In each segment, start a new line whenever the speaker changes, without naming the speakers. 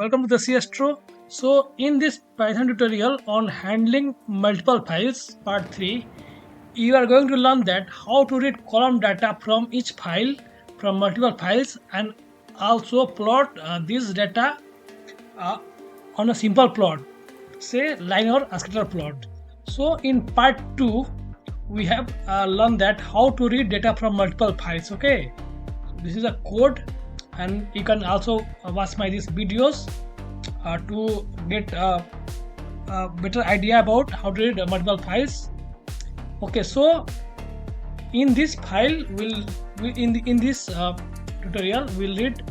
welcome to the ASTRO. So in this Python tutorial on handling multiple files part 3, you are going to learn that how to read column data from each file from multiple files and also plot this data on a simple plot, say line or scatter plot. So in part 2 we have learned that how to read data from multiple files. Okay, so this is a code and you can also watch my these videos to get a better idea about how to read multiple files. Okay, so in this file in this tutorial we'll read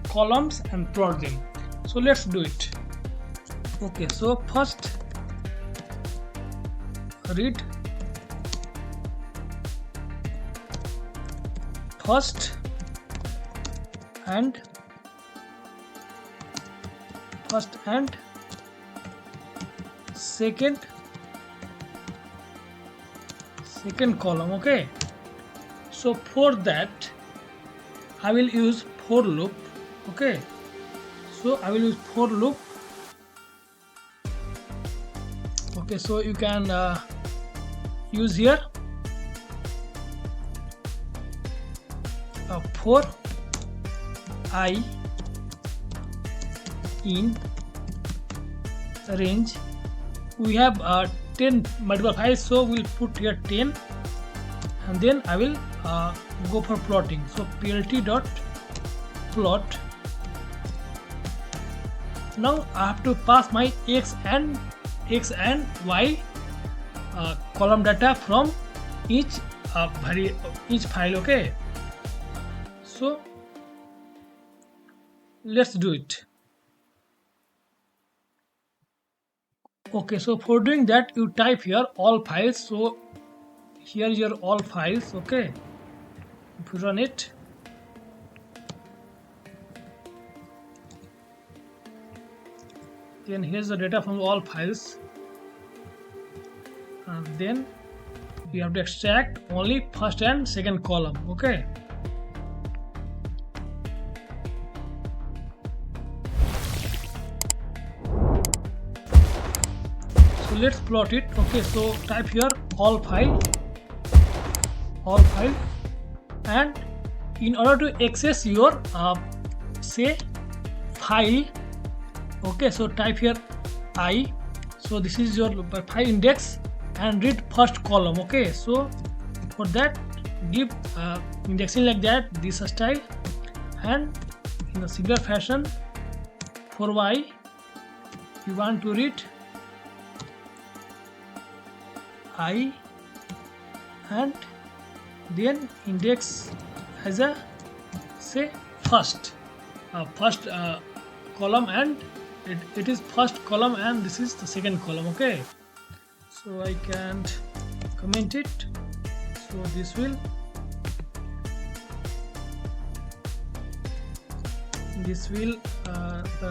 columns and plot them. So let's do it. Okay, so first read first and second column. Okay, so for that I will use for loop. Okay, so I will use for loop. Okay, so you can use here for I in range. We have 10 multiple files, so we'll put here 10 and then I will go for plotting. So plt dot plot. Now I have to pass my x and y column data from each file. Okay, so let's do it. Okay, so for doing that you type here all files. So here is your all files. Okay, if you run it, then here's the data from all files, and then you have to extract only first and second column. Okay, so let's plot it. Okay, so type here all file, and in order to access your say file, okay, so type here I. So this is your file index and read first column. Okay, so for that give indexing like that, this style, and in a similar fashion for y you want to read I and then index as a say first column, and it is first column and this is the second column. Okay, so I can't comment it, so this will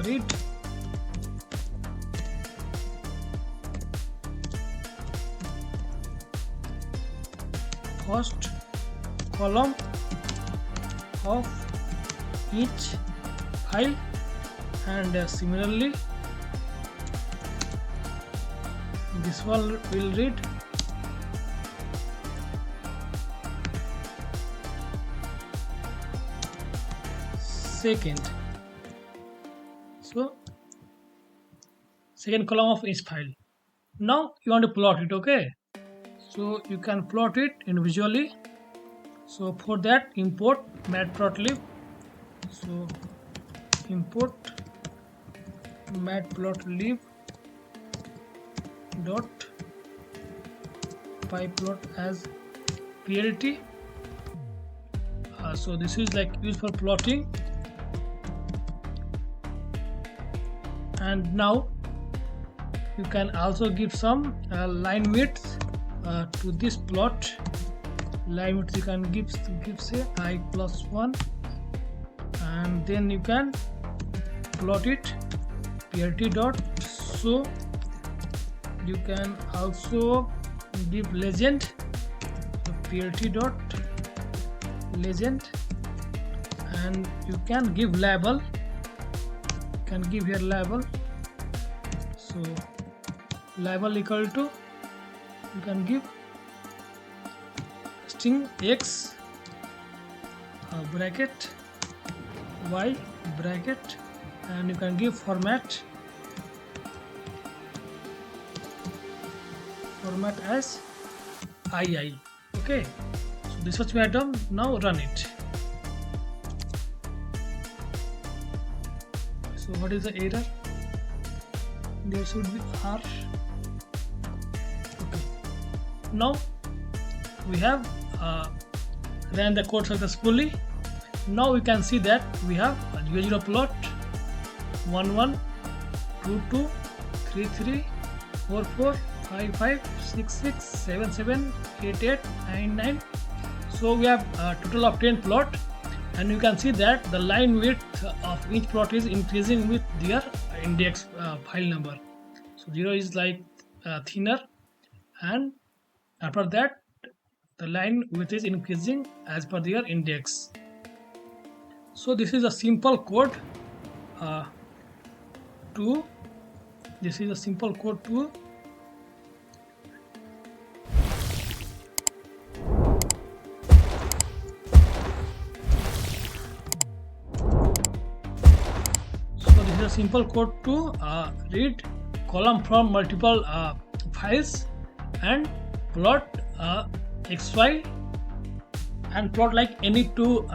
read first column of each file, and similarly this one will read second. So second column of each file. Now you want to plot it. Okay, so you can plot it individually. So for that import matplotlib. So import matplotlib dot pyplot as plt. So this is like used for plotting. And now you can also give some line width to this plot. Line width you can give say I +1, and then you can plot it plt dot. So you can also give legend. So plt dot legend, and you can give label can give here label. So label equal to, you can give string x bracket y bracket, and you can give format as II. Okay, so this is what we have done. Now run it. So what is the error? There should be R. Okay. Now we have ran the code successfully. Now we can see that we have a 0 plot 1 1 2 2 3 3 4 4 5 5 6 6 7 7 8 8 9 9. So we have a total of 10 plot, and you can see that the line width of each plot is increasing with their index file number. So 0 is like thinner, and after that the line width is increasing as per their index. So this is a simple code to read column from multiple files and plot xy, and plot like any two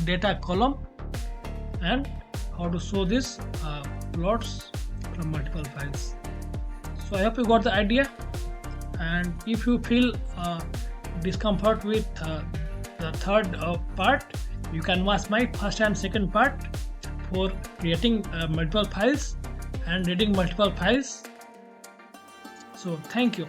data column, and how to show this plots from multiple files. So I hope you got the idea, and if you feel discomfort with the third part, you can watch my first and second part for creating multiple files and reading multiple files. So thank you.